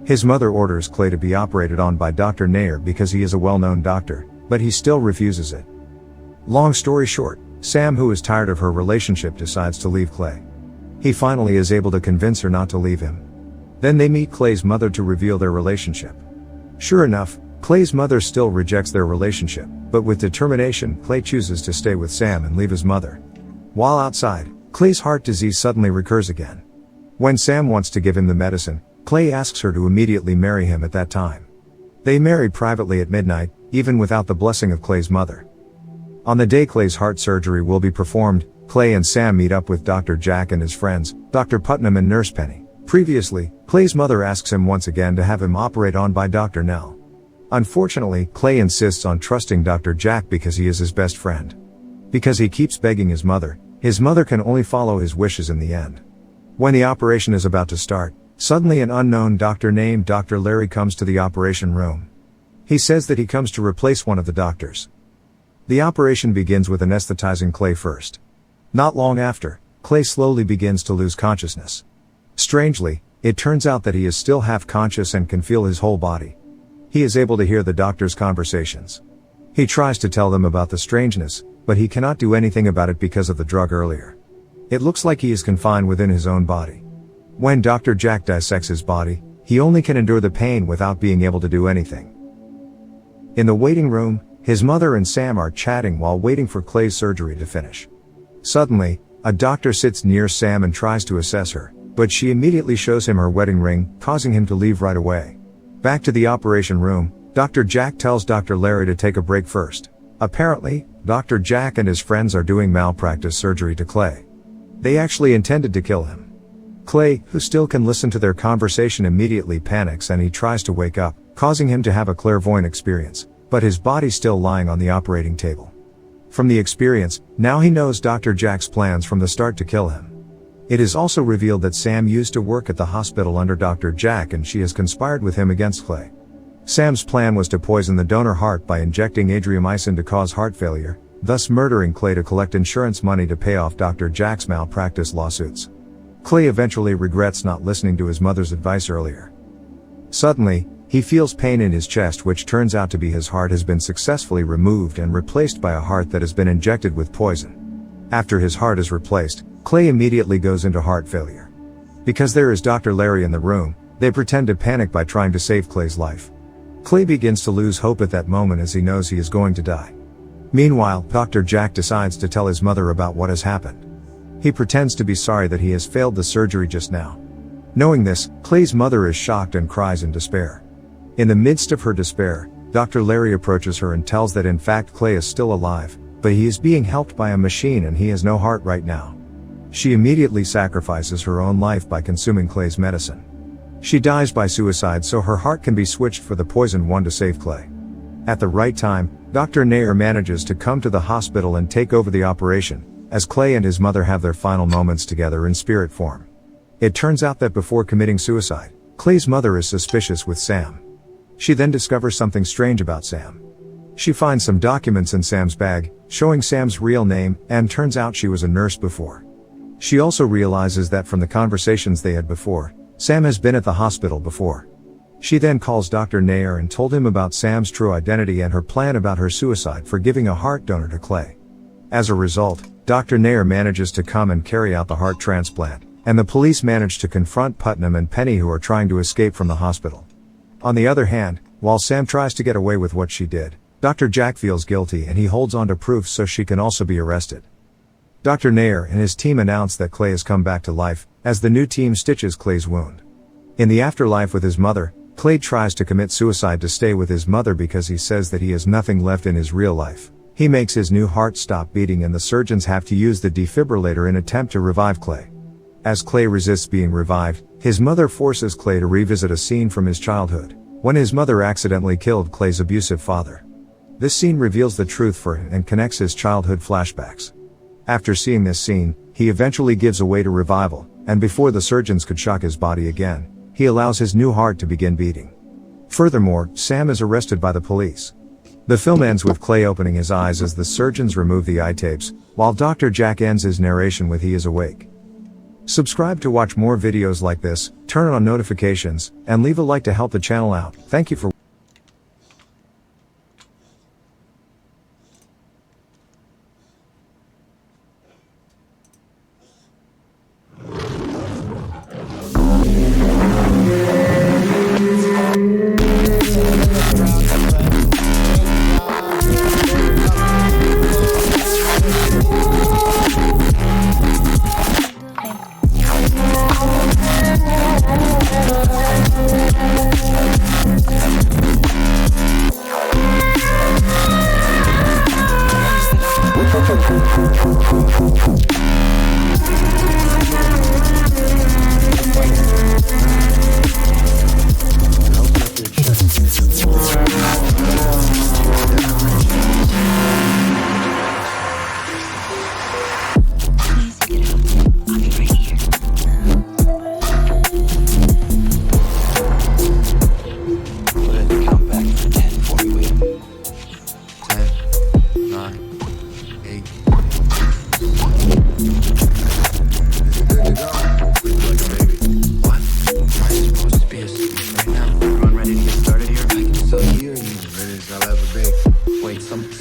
His mother orders Clay to be operated on by Dr. Nair because he is a well-known doctor, but he still refuses it. Long story short, Sam, who is tired of her relationship, decides to leave Clay. He finally is able to convince her not to leave him. Then they meet Clay's mother to reveal their relationship. Sure enough, Clay's mother still rejects their relationship, but with determination, Clay chooses to stay with Sam and leave his mother. While outside, Clay's heart disease suddenly recurs again. When Sam wants to give him the medicine, Clay asks her to immediately marry him at that time. They marry privately at midnight, even without the blessing of Clay's mother. On the day Clay's heart surgery will be performed, Clay and Sam meet up with Dr. Jack and his friends, Dr. Putnam and Nurse Penny. Previously, Clay's mother asks him once again to have him operate on by Dr. Nell. Unfortunately, Clay insists on trusting Dr. Jack because he is his best friend. Because he keeps begging his mother can only follow his wishes in the end. When the operation is about to start, suddenly an unknown doctor named Dr. Larry comes to the operation room. He says that he comes to replace one of the doctors. The operation begins with anesthetizing Clay first. Not long after, Clay slowly begins to lose consciousness. Strangely, it turns out that he is still half conscious and can feel his whole body. He is able to hear the doctor's conversations. He tries to tell them about the strangeness, but he cannot do anything about it because of the drug earlier. It looks like he is confined within his own body. When Dr. Jack dissects his body, he only can endure the pain without being able to do anything. In the waiting room, his mother and Sam are chatting while waiting for Clay's surgery to finish. Suddenly, a doctor sits near Sam and tries to assess her, but she immediately shows him her wedding ring, causing him to leave right away. Back to the operation room, Dr. Jack tells Dr. Larry to take a break first. Apparently, Dr. Jack and his friends are doing malpractice surgery to Clay. They actually intended to kill him. Clay, who still can listen to their conversation, immediately panics and he tries to wake up, causing him to have a clairvoyant experience, but his body's still lying on the operating table. From the experience, now he knows Dr. Jack's plans from the start to kill him. It is also revealed that Sam used to work at the hospital under Dr. Jack and she has conspired with him against Clay. Sam's plan was to poison the donor heart by injecting adriamycin to cause heart failure, thus murdering Clay to collect insurance money to pay off Dr. Jack's malpractice lawsuits. Clay eventually regrets not listening to his mother's advice earlier. Suddenly, He feels pain in his chest, which turns out to be his heart has been successfully removed and replaced by a heart that has been injected with poison. After his heart is replaced, Clay immediately goes into heart failure. Because there is Dr. Larry in the room, they pretend to panic by trying to save Clay's life. Clay begins to lose hope at that moment as he knows he is going to die. Meanwhile, Dr. Jack decides to tell his mother about what has happened. He pretends to be sorry that he has failed the surgery just now. Knowing this, Clay's mother is shocked and cries in despair. In the midst of her despair, Dr. Larry approaches her and tells that in fact Clay is still alive, but he is being helped by a machine and he has no heart right now. She immediately sacrifices her own life by consuming Clay's medicine. She dies by suicide so her heart can be switched for the poisoned one to save Clay. At the right time, Dr. Nair manages to come to the hospital and take over the operation, as Clay and his mother have their final moments together in spirit form. It turns out that before committing suicide, Clay's mother is suspicious with Sam. She then discovers something strange about Sam. She finds some documents in Sam's bag, showing Sam's real name, and turns out she was a nurse before. She also realizes that from the conversations they had before, Sam has been at the hospital before. She then calls Dr. Nair and told him about Sam's true identity and her plan about her suicide for giving a heart donor to Clay. As a result, Dr. Nair manages to come and carry out the heart transplant, and the police manage to confront Putnam and Penny, who are trying to escape from the hospital. On the other hand, while Sam tries to get away with what she did, Dr. Jack feels guilty and he holds on to proof so she can also be arrested. Dr. Nair and his team announce that Clay has come back to life, as the new team stitches Clay's wound. In the afterlife with his mother, Clay tries to commit suicide to stay with his mother because he says that he has nothing left in his real life. He makes his new heart stop beating and the surgeons have to use the defibrillator in attempt to revive Clay. As Clay resists being revived, his mother forces Clay to revisit a scene from his childhood, when his mother accidentally killed Clay's abusive father. This scene reveals the truth for him and connects his childhood flashbacks. After seeing this scene, he eventually gives away to revival, and before the surgeons could shock his body again, he allows his new heart to begin beating. Furthermore, Sam is arrested by the police. The film ends with Clay opening his eyes as the surgeons remove the eye tapes, while Dr. Jack ends his narration with "He is awake." Subscribe to watch more videos like this, turn on notifications, and leave a like to help the channel out. Thank you for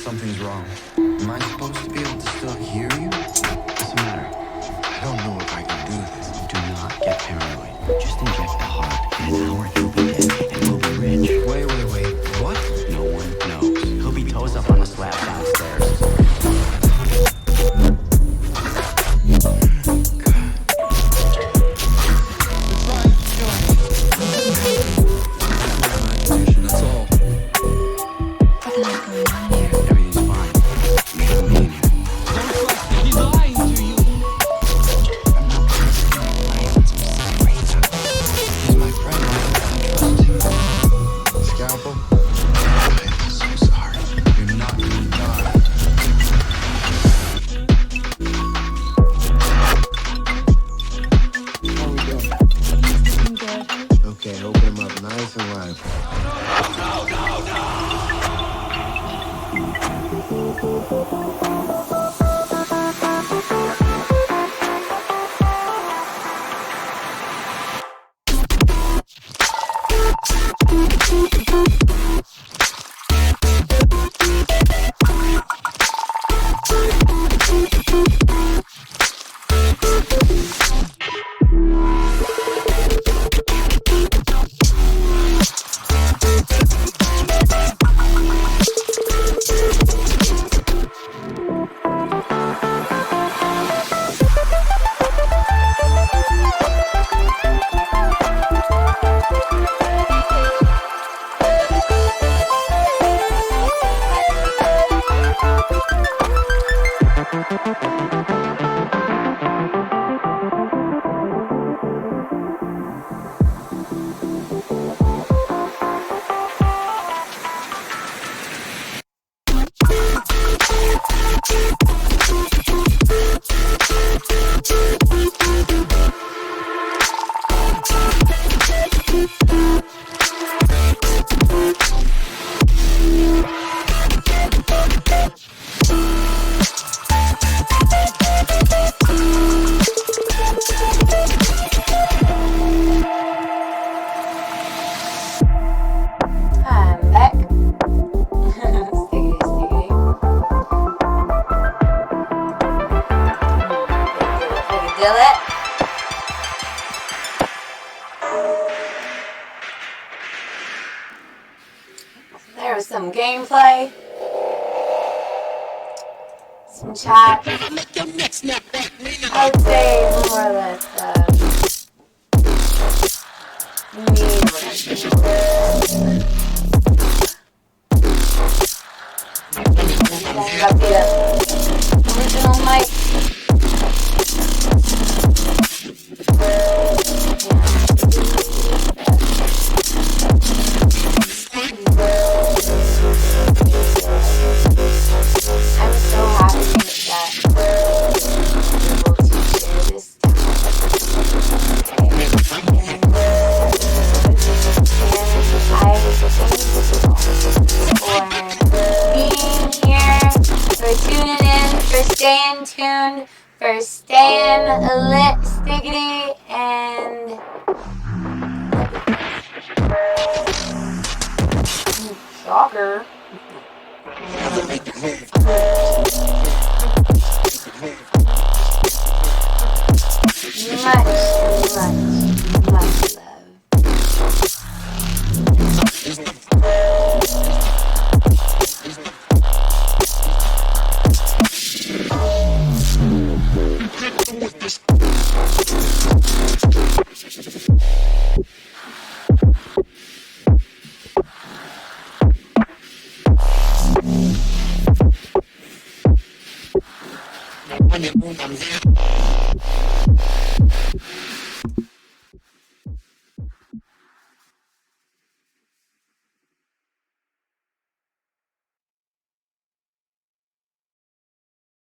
something's wrong. Am I supposed to be able to still hear you? What's the matter? I don't know if I can do this. Do not get paranoid. Just inject the heart. In an hour, he'll be dead, and we'll be rich. Wait. What? No one knows. He'll be toes up on a slab downstairs. That's all. What the hell's going on here? Everything's fine. You shouldn't be in here. He's lying to you. He's my friend. I trust him. Scalpel? I'm so sorry. You're not gonna die. How we doing? Okay, open him up nice and wide. some chat. I would say more or less got the original mic. I'm so happy that we're able to share this time. And I thank you for being here, for tuning in, for staying tuned, for staying lit, stickity, and shocker. Much love.